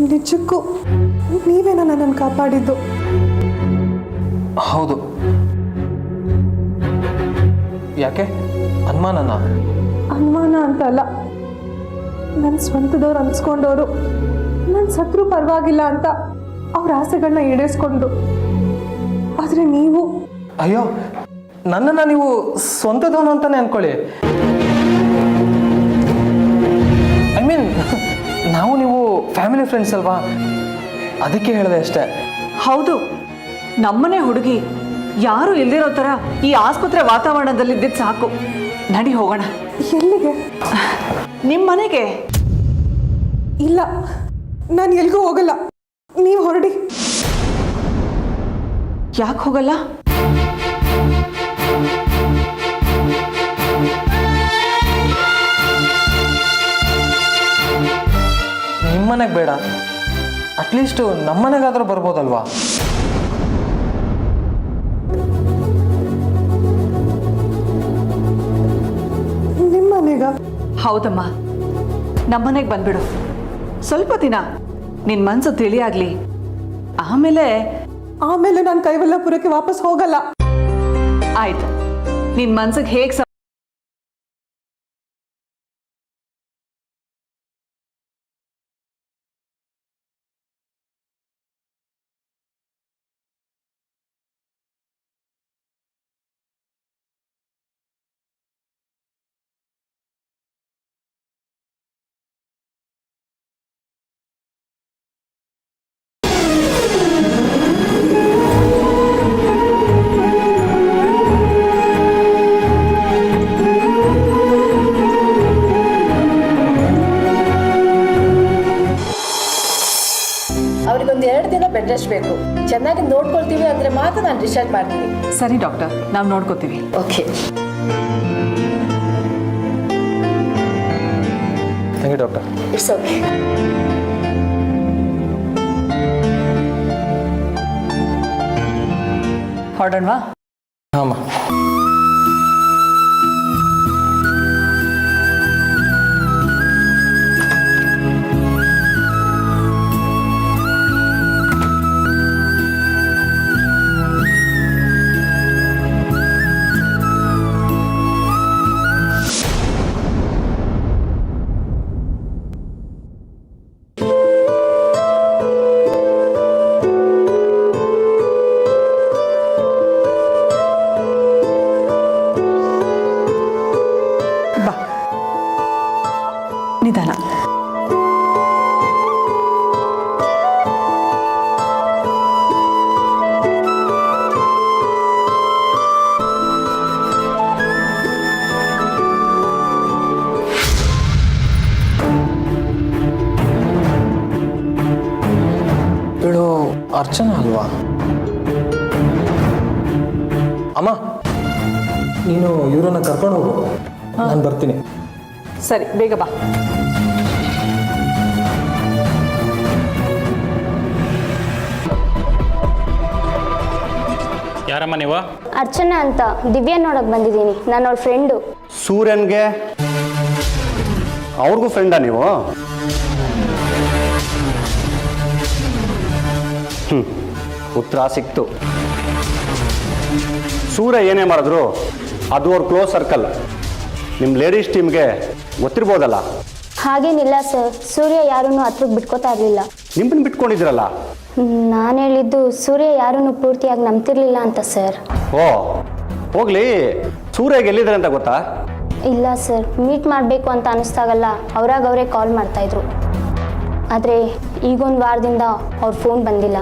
ನಿಜಕ್ಕೂ ನೀವೇನ ನನ್ನನ್ನು ಕಾಪಾಡಿದ್ದು? ಹೌದು. ಯಾಕೆ ಅನುಮಾನನಾ? ಅನುಮಾನ ಅಂತಲ್ಲ, ನನ್ನ ಸ್ವಂತದವ್ರು ಅನ್ಸ್ಕೊಂಡವರು ನನ್ನ ಸತ್ರು ಪರವಾಗಿಲ್ಲ ಅಂತ ಅವ್ರ ಆಸೆಗಳನ್ನ ಈಡೇರಿಸ್ಕೊಂಡು, ಆದರೆ ನೀವು ಅಯ್ಯೋ, ನನ್ನನ್ನು ನೀವು ಸ್ವಂತದವನು ಅಂತಾನೆ ಅನ್ಕೊಳ್ಳಿ. ಐ ಮೀನ್, ನಾವು ನೀವು ಫ್ಯಾಮಿಲಿ ಫ್ರೆಂಡ್ಸ್ ಅಲ್ವಾ, ಅದಕ್ಕೆ ಹೇಳಿದೆ ಅಷ್ಟೇ. ಹೌದು, ನಮ್ಮನೆ ಹುಡುಗಿ ಯಾರು ಇಲ್ದಿರೋ ಥರ ಈ ಆಸ್ಪತ್ರೆ ವಾತಾವರಣದಲ್ಲಿದ್ದಿದ್ದು ಸಾಕು. ನಡಿ ಹೋಗೋಣ. ಎಲ್ಲಿಗೆ? ನಿಮ್ಮ ಮನೆಗೆ. ಇಲ್ಲ, ನಾನು ಎಲ್ಗೂ ಹೋಗಲ್ಲ, ನೀವು ಹೊರಡಿ. ಯಾಕೆ ಹೋಗಲ್ಲ? ನಿಮ್ಮನೆಗೆ ಬೇಡ, ಅಟ್ಲೀಸ್ಟು ನಮ್ಮನೆಗಾದ್ರೂ ಬರ್ಬೋದಲ್ವಾ? ನಿಮ್ಮನೆಗ? ಹೌದಮ್ಮ, ನಮ್ಮನೆಗೆ ಬಂದ್ಬಿಡು. ಸ್ವಲ್ಪ ದಿನ ನಿನ್ನ ಮನಸ್ಸು ತಿಳಿಯಾಗ್ಲಿ, ಆಮೇಲೆ ನಾನು ಕೈವಲ್ಲಪುರಕ್ಕೆ ವಾಪಸ್ ಹೋಗಲ್ಲ. ಆಯ್ತು, ನಿನ್ನ ಮನ್ಸಿಗೆ ಹೇಗೆ ಅವ್ರಿಗೊಂದು 2 ದಿನ ಬೆಡ್ ರೆಸ್ಟ್ ಬೇಕು. ಚೆನ್ನಾಗಿ ನೋಡ್ಕೊಳ್ತೀವಿ ಅಂದ್ರೆ ಮಾತ್ರ ನಾನು ಡಿಸ್ಚಾರ್ಜ್ ಮಾಡ್ತೀನಿ. ಸರಿ ಡಾಕ್ಟರ್, ನಾವು ನೋಡ್ಕೋತೀವಿ. Okay. Thank you doctor. It's okay. ಹೊರಡೋಣವಾ? ಹಾಂ. ನಿಧಾನ. ಇವಳು ಅರ್ಚನಾ ಅಲ್ವಾ? ಅಮ್ಮ, ನೀನು ಇವರನ್ನ ಕರ್ಕೊಂಡು ಹೋಗು, ನಾನು ಬರ್ತೀನಿ. ಸರಿ, ಬೇಗ ಬಾ. ಯಾರಮ್ಮ ನೀವು? ಅರ್ಚನಾ ಅಂತ, ದಿವ್ಯಾ ನೋಡಕ್ ಬಂದಿದ್ದೀನಿ. ನಾನು ಅವ್ರ ಫ್ರೆಂಡು. ಸೂರ್ಯನ್ಗೆ ಅವ್ರಿಗೂ ಫ್ರೆಂಡಾ ನೀವು? ಉತ್ತರ ಸಿಕ್ತು. ಸೂರ್ಯ ಏನೇ ಮಾಡಿದ್ರು ಅದು ಅವ್ರ ಕ್ಲೋಸ್ ಸರ್ಕಲ್. ನಿಮ್ಮ ಲೇಡೀಸ್ ಟೀಮ್ಗೆ ಗೊತ್ತಿರ್ಬೋದಲ್ಲ? ಹಾಗೇನಿಲ್ಲ ಸರ್, ಸೂರ್ಯ ಯಾರನ್ನು ಹತ್ರಕ್ಕೆ ಬಿಟ್ಕೋತಾ ಇರಲಿಲ್ಲ. ನಿಮ್ಮನ್ನು ಬಿಟ್ಕೊಂಡಿದ್ರಲ್ಲ? ನಾನು ಹೇಳಿದ್ದು ಸೂರ್ಯ ಯಾರನ್ನು ಪೂರ್ತಿಯಾಗಿ ನಂಬ್ತಿರ್ಲಿಲ್ಲ ಅಂತ ಸರ್. ಓ, ಹೋಗ್ಲಿ. ಸೂರ್ಯಗೆ ಎಲ್ಲಿದ್ದಾರೆ ಅಂತ ಗೊತ್ತಾ? ಇಲ್ಲ ಸರ್, ಮೀಟ್ ಮಾಡಬೇಕು ಅಂತ ಅನಿಸ್ದಾಗಲ್ಲ ಅವರೇ ಕಾಲ್ ಮಾಡ್ತಾಯಿದ್ರು. ಆದರೆ ಈಗೊಂದು ವಾರದಿಂದ ಅವ್ರ ಫೋನ್ ಬಂದಿಲ್ಲ.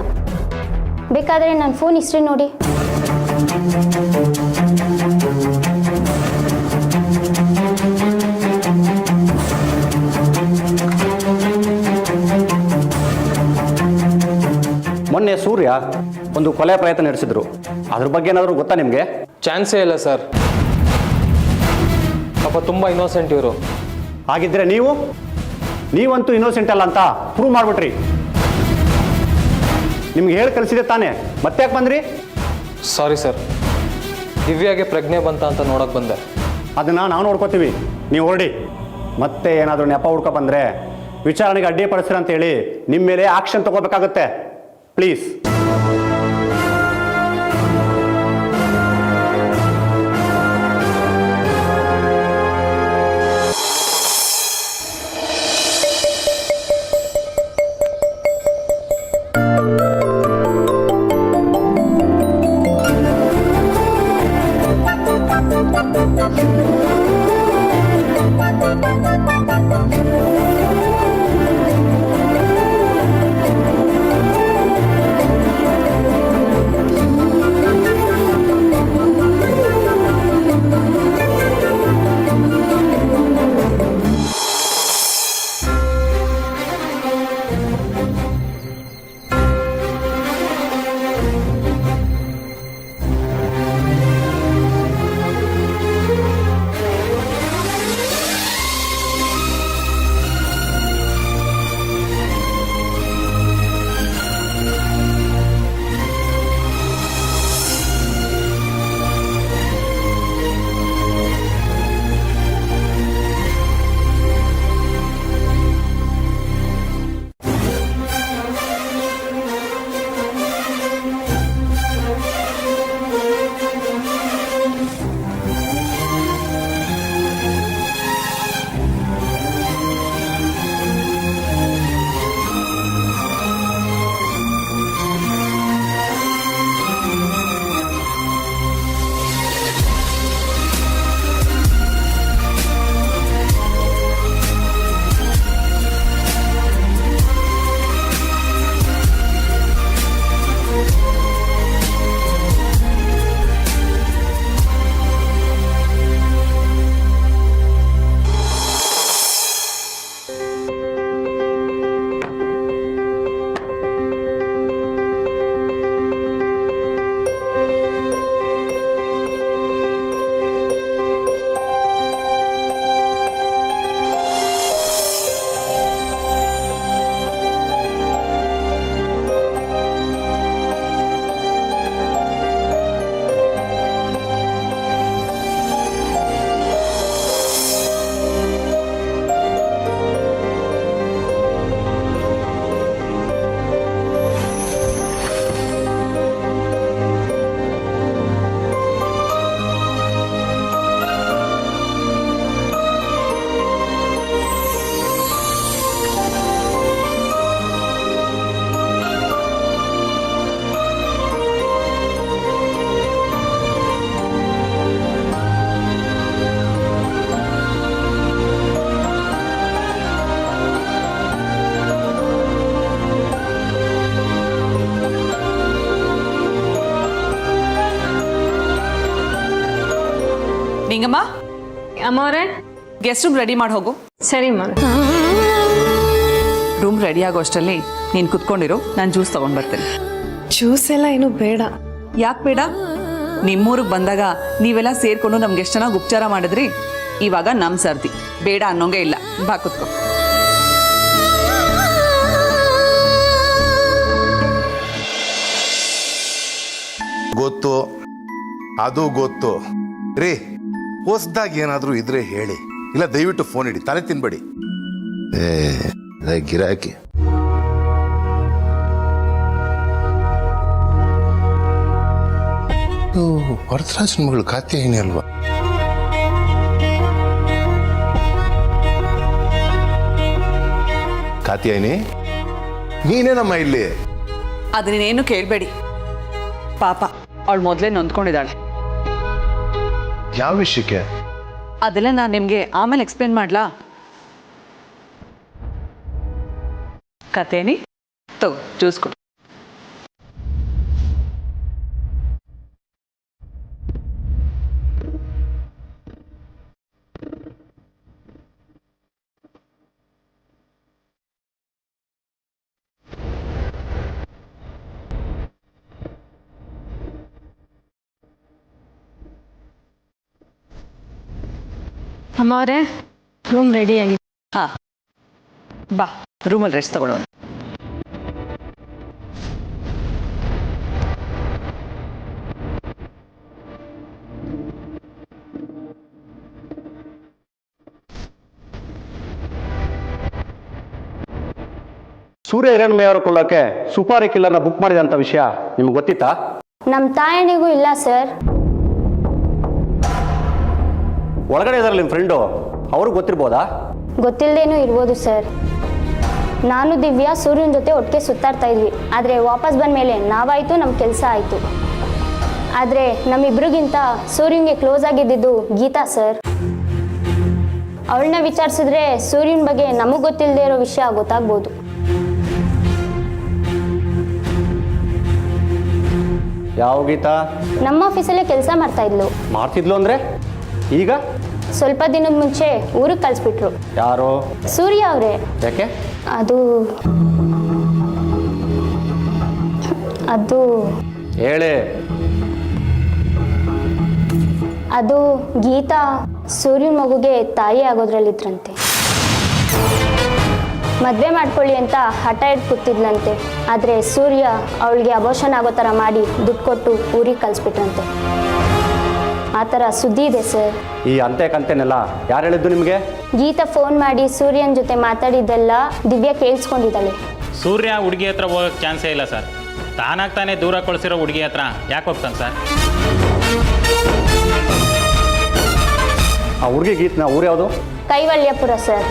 ಬೇಕಾದರೆ ನನ್ನ ಫೋನ್ ಹಿಸ್ಟ್ರಿ ನೋಡಿ. ಮೊನ್ನೆ ಸೂರ್ಯ ಒಂದು ಕೊಲೆ ಪ್ರಯತ್ನ ನಡೆಸಿದ್ರು. ಅದ್ರ ಬಗ್ಗೆ ಏನಾದರೂ ಗೊತ್ತಾ ನಿಮಗೆ? ಚಾನ್ಸೇ ಇಲ್ಲ ಸರ್. ಪಾಪ ತುಂಬ ಇನ್ನೋಸೆಂಟ್ ಇವರು. ಹಾಗಿದ್ರೆ ನೀವಂತೂ ಇನ್ನೋಸೆಂಟ್ ಅಲ್ಲ ಅಂತ ಪ್ರೂವ್ ಮಾಡಿಬಿಟ್ರಿ. ನಿಮ್ಗೆ ಹೇಳಿ ಕಳಿಸಿದೆ ತಾನೇ, ಮತ್ತೆ ಯಾಕೆ ಬಂದ್ರಿ? ಸಾರಿ ಸರ್, ದಿವ್ಯಾಗೆ ಪ್ರಜ್ಞೆ ಬಂತ ಅಂತ ನೋಡೋಕೆ ಬಂದೆ. ಅದನ್ನು ನಾವು ನೋಡ್ಕೋತೀವಿ, ನೀವು ಹೊರಡಿ. ಮತ್ತೆ ಏನಾದರೂ ನೆಪ ಹುಡ್ಕೊ ಬಂದರೆ ವಿಚಾರಣೆಗೆ ಅಡ್ಡಿಪಡಿಸ್ರಿ ಅಂತೇಳಿ ನಿಮ್ಮ ಮೇಲೆ ಆಕ್ಷನ್ ತಗೋಬೇಕಾಗುತ್ತೆ. ಪ್ಲೀಸ್. ನಿಂಗಮ್ಮ, ಅಮ್ಮವ್ರೆ, ಗೆಸ್ಟ್ ರೂಮ್ ರೆಡಿ ಮಾಡಿ ಹೋಗು. ಸರಿ ಅಮ್ಮ. ರೂಮ್ ರೆಡಿ ಆಗೋ ಅಷ್ಟರಲ್ಲಿ ನೀನು ಕುತ್ಕೊಂಡಿರು, ನಾನು ಜ್ಯೂಸ್ ತಗೊಂಡ್ ಬರ್ತೇನೆ. ಜ್ಯೂಸ್ ಎಲ್ಲ ಏನು ಬೇಡ. ಯಾಕೆ ಬೇಡ? ನಿಮ್ಮೂರಿಗೆ ಬಂದಾಗ ನೀವೆಲ್ಲ ಸೇರ್ಕೊಂಡು ನಮ್ಗೆ ಎಷ್ಟು ಚೆನ್ನಾಗಿ ಉಪಚಾರ ಮಾಡಿದ್ರಿ. ಇವಾಗ ನಮ್ಮ ಸರ್ದಿ, ಬೇಡ ಅನ್ನೋಂಗೆ ಇಲ್ಲ. ಬಾ ಕುತ್ಕೋ. ಗೊತ್ತು, ಅದು ಗೊತ್ತು ರೀ. ಹೊಸ್ದಾಗಿ ಏನಾದರೂ ಇದ್ರೆ ಹೇಳಿ, ಇಲ್ಲ ದಯವಿಟ್ಟು ಫೋನ್ ಇಡಿ, ತಲೆ ತಿನ್ಬೇಡಿ. ಗಿರಾಕಿ ವರದರಾಜನ ಮಗಳು ಕಾತ್ಯಾಯಿನಿ ಅಲ್ವಾ? ಕಾತ್ಯಾಯಿನಿ, ನೀನೇನಮ್ಮ ಇಲ್ಲಿ? ಅದನ್ನೇನು ಕೇಳಬೇಡಿ. ಪಾಪ ಅವಳು ಮೊದಲೇ ನೊಂದ್ಕೊಂಡಿದ್ದಾಳೆ. ಯಾವ ವಿಷಯಕ್ಕೆ? ಅದೆಲ್ಲ ನಾನು ನಿಮಗೆ ಆಮೇಲೆ ಎಕ್ಸ್ಪ್ಲೇನ್ ಮಾಡ್ಲಾ? ಕತೇನಿ ತಗೋ, ಜ್ಯೂಸ್ ಕೊಡು. ಅಮ್ಮವ್ರೆ, ರೂಮ್ ರೆಡಿ ಆಗಿದೆ. ಹಾ, ಬಾ ರೂಮಲ್ಲಿ ರೆಸ್ಟ್ ತಗೊಳ್ಳೋಣ. ಸೂರ್ಯ ಹಿರಣ್ಮಯ್ಯ ಅವರ ಕೊಲ್ಲೋಕೆ ಸುಪಾರಿ ಕಿಲ್ಲರ್ನ ಬುಕ್ ಮಾಡಿದೆ ಅಂತ ವಿಷಯ ನಿಮ್ಗೆ ಗೊತ್ತಿತ್ತಾ? ನಮ್ಮ ತಾಯಣಿಗೂ ಇಲ್ಲ ಸರ್. ಒಳಗಡೆ ಇದಾರಲ್ಲ ನಿಮ್ಮ ಫ್ರೆಂಡು, ಅವ್ರಿಗೆ ಗೊತ್ತಿರ್ಬೋದಾ? ಗೊತ್ತಿಲ್ಲದೇನೂ ಇರ್ಬೋದು ಸರ್. ನಾನು ದಿವ್ಯಾ ಸೂರ್ಯನ ಜೊತೆ ಒಟ್ಟಿಗೆ ಸುತ್ತಾಡ್ತಾ ಇದ್ವಿ. ಆದರೆ ವಾಪಸ್ ಬಂದ ಮೇಲೆ ನಾವಾಯಿತು, ನಮ್ಮ ಕೆಲಸ ಆಯಿತು. ಆದರೆ ನಮ್ಮಿಬ್ರಿಗಿಂತ ಸೂರ್ಯನಿಗೆ ಕ್ಲೋಸ್ ಆಗಿದ್ದಿದ್ದು ಗೀತಾ ಸರ್. ಅವಳನ್ನ ವಿಚಾರಿಸಿದ್ರೆ ಸೂರ್ಯನ ಬಗ್ಗೆ ನಮಗೆ ಗೊತ್ತಿಲ್ಲದೆ ಇರೋ ವಿಷಯ ಗೊತ್ತಾಗ್ಬೋದು. ಯಾವ ಗೀತಾ? ನಮ್ಮ ಆಫೀಸಲ್ಲೇ ಕೆಲಸ ಮಾಡ್ತಾ ಇದ್ಲು. ಮಾಡ್ತಿದ್ಲು ಅಂದರೆ ಈಗ? ಸ್ವಲ್ಪ ದಿನದ ಮುಂಚೆ ಊರಿಗೆ ಕಳಿಸ್ಬಿಟ್ರು. ಯಾರು? ಸೂರ್ಯ ಅವರೇ. ಯಾಕೆ? ಅದು ಹೇಳಿ. ಅದು ಗೀತಾ ಸೂರ್ಯನ ಮಗುಗೆ ತಾಯಿ ಆಗೋದ್ರಲ್ಲಿದ್ರಂತೆ. ಮದುವೆ ಮಾಡ್ಕೊಳ್ಳಿ ಅಂತ ಹಠ ಹಿಡ್ದು ಕೂತಿದ್ಲಂತೆ. ಆದರೆ ಸೂರ್ಯ ಅವಳಿಗೆ ಅಬೋಷನ್ ಆಗೋ ಥರ ಮಾಡಿ ದುಡ್ಡು ಕೊಟ್ಟು ಊರಿಗೆ ಕಳಿಸ್ಬಿಟ್ರಂತೆ. ಆ ಥರ ಸುದ್ದಿ ಇದೆ ಸರ್. ಈ ಅಂತೆ ಕಂತೆನೆಲ್ಲ ಯಾರು ಹೇಳಿದ್ದು ನಿಮಗೆ? ಗೀತಾ ಫೋನ್ ಮಾಡಿ ಸೂರ್ಯನ ಜೊತೆ ಮಾತಾಡಿದ್ದೆಲ್ಲ ದಿವ್ಯಾ ಕೇಳಿಸ್ಕೊಂಡಿದ್ದಾಳೆ. ಸೂರ್ಯ ಹುಡುಗಿ ಹತ್ರ ಹೋಗೋಕ್ಕೆ ಚಾನ್ಸೇ ಇಲ್ಲ ಸರ್. ತಾನಾಗ್ತಾನೆ ದೂರ ಕಳಿಸಿರೋ ಹುಡುಗಿ ಹತ್ರ ಯಾಕೆ ಹೋಗ್ತಾನೆ ಸರ್? ಆ ಹುಡುಗಿ ಗೀತ್ನ ಊರು ಯಾವುದು? ಕೈವಲ್ಯಪುರ ಸರ್.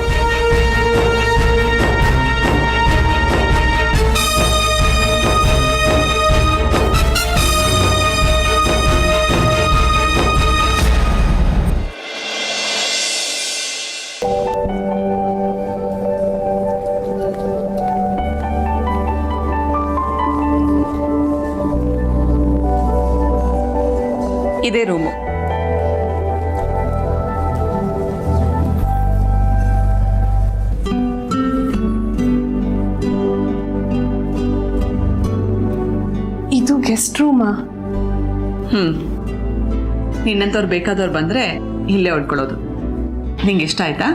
ಇದೇ ರೂಮು. ಇದು ಗೆಸ್ಟ್ ರೂಮಾ? ನಿನ್ನಂತವ್ರು ಬೇಕಾದವ್ರು ಬಂದ್ರೆ ಇಲ್ಲೇ ಹೊಡ್ಕೊಳ್ಳೋದು. ನಿಂಗೆ ಇಷ್ಟ ಆಯ್ತಾ?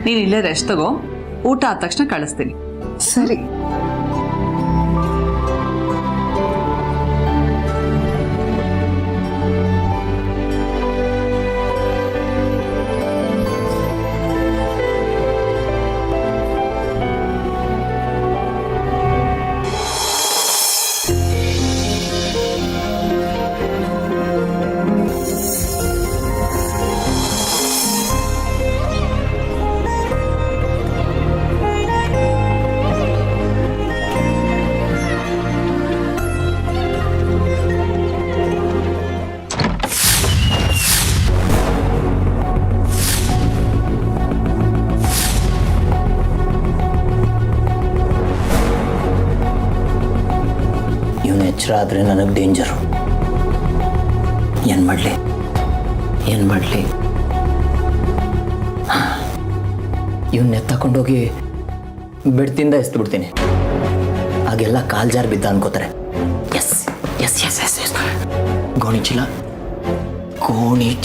ನೀನು ಇಲ್ಲೇ ರೆಸ್ಟ್ ತಗೋ. ಊಟ ಆದ ತಕ್ಷಣ ಕಳಿಸ್ತೀನಿ. ಸರಿ. ಎಚ್ಚರ ಆದರೆ ನನಗೆ ಡೇಂಜರು. ಏನು ಮಾಡಲಿ? ಇವನ್ನ ಎತ್ತಕೊಂಡೋಗಿ ಬೆಡ್ತಿಂದ ಎಸ್ಬಿಡ್ತೀನಿ. ಆಗೆಲ್ಲ ಕಾಲ್ ಜಾರ್ ಬಿದ್ದ ಅನ್ಕೋತಾರೆ. Yes yes yes yes yes ಗೋಣಿ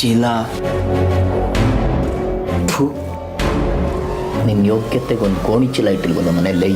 ಚೀಲ ನಿನ್ನ ಯೋಗ್ಯತೆಗೆ ಒಂದು ಗೋಣಿ ಚೀಲ ಇಟ್ಟಿಲ್ವಲ್ಲ ಮನೆಯಲ್ಲಿ?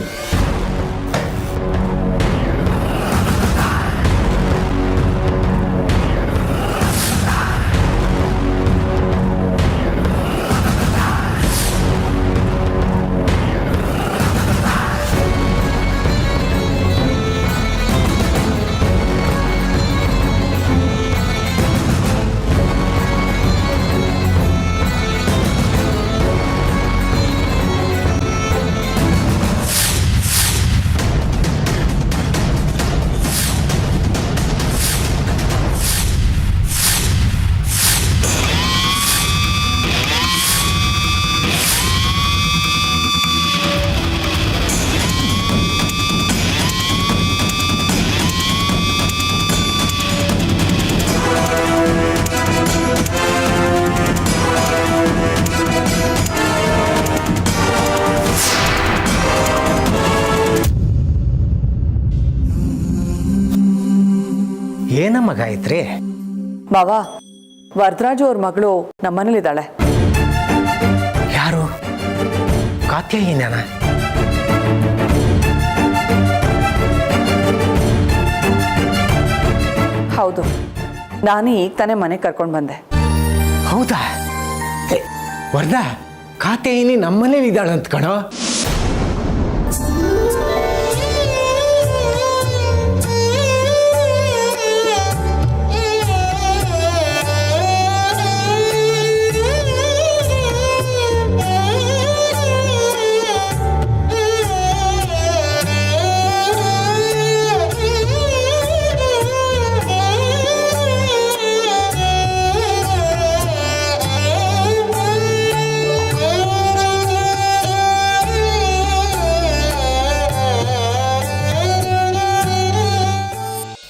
ಏನಮ್ಮ ಗಾಯತ್ರಿ? ಬಾವಾ, ವರದರಾಜು ಅವ್ರ ಮಗಳು ನಮ್ಮನೇಲಿದ್ದಾಳೆ. ಯಾರು? ಕಾತ್ಯಾಯಿನ? ಹೌದು, ನಾನೇ ಈಗ ತಾನೇ ಮನೆ ಕರ್ಕೊಂಡು ಬಂದೆ. ಹೌದಾ? ವರದ ಕಾತ್ಯಾಯಿನಿ ನಮ್ಮನೇಲಿ ಇದ್ದಾಳಂತ ಕಣೋ.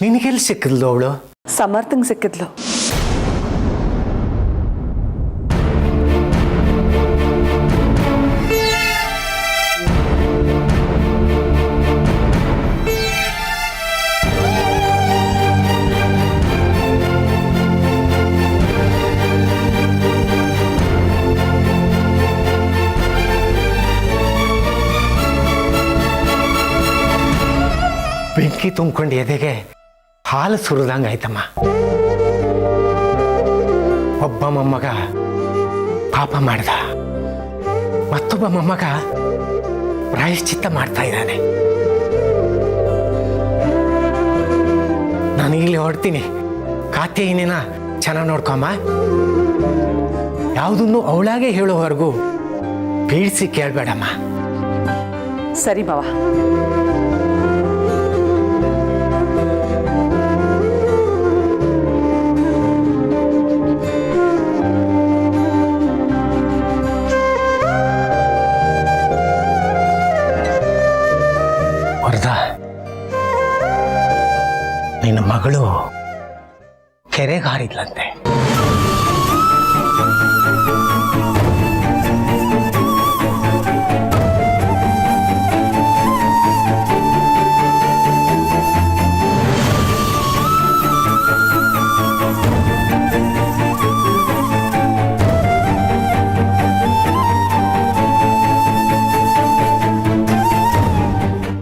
ನಿನಗೆಲ್ಲಿ ಸಿಕ್ಕಿದ್ಲು ಅವಳು? ಸಮರ್ಥಂಗೆ ಸಿಕ್ಕಿದ್ಲು. ಬೆಂಕಿ ತುಂಬ್ಕೊಂಡು ಎದೆಗೆ ಹಾಲು ಸುರಿದಂಗೆ ಆಯ್ತಮ್ಮ. ಒಬ್ಬ ಮೊಮ್ಮಗ ಪಾಪ ಮಾಡ್ದ, ಮತ್ತೊಬ್ಬ ಮೊಮ್ಮಗ ಪ್ರಾಯಶ್ಚಿತ್ತ ಮಾಡ್ತಾ ಇದ್ದಾನೆ. ನಾನು ಇಲ್ಲಿ ಹೊರಡ್ತೀನಿ. ಕಾತ್ಯಾಯಿನಿನ ಚೆನ್ನಾಗಿ ನೋಡ್ಕೊಮ್ಮ. ಯಾವುದನ್ನು ಅವಳಾಗೆ ಹೇಳೋವರೆಗೂ ಬೀಳಿಸಿ ಕೇಳಬೇಡಮ್ಮ. ಸರಿ ಮಾವ. ವರದ, ನಿನ್ನ ಮಗಳು ಕೆರೆಗಾರಿದ್ಲಂತೆ.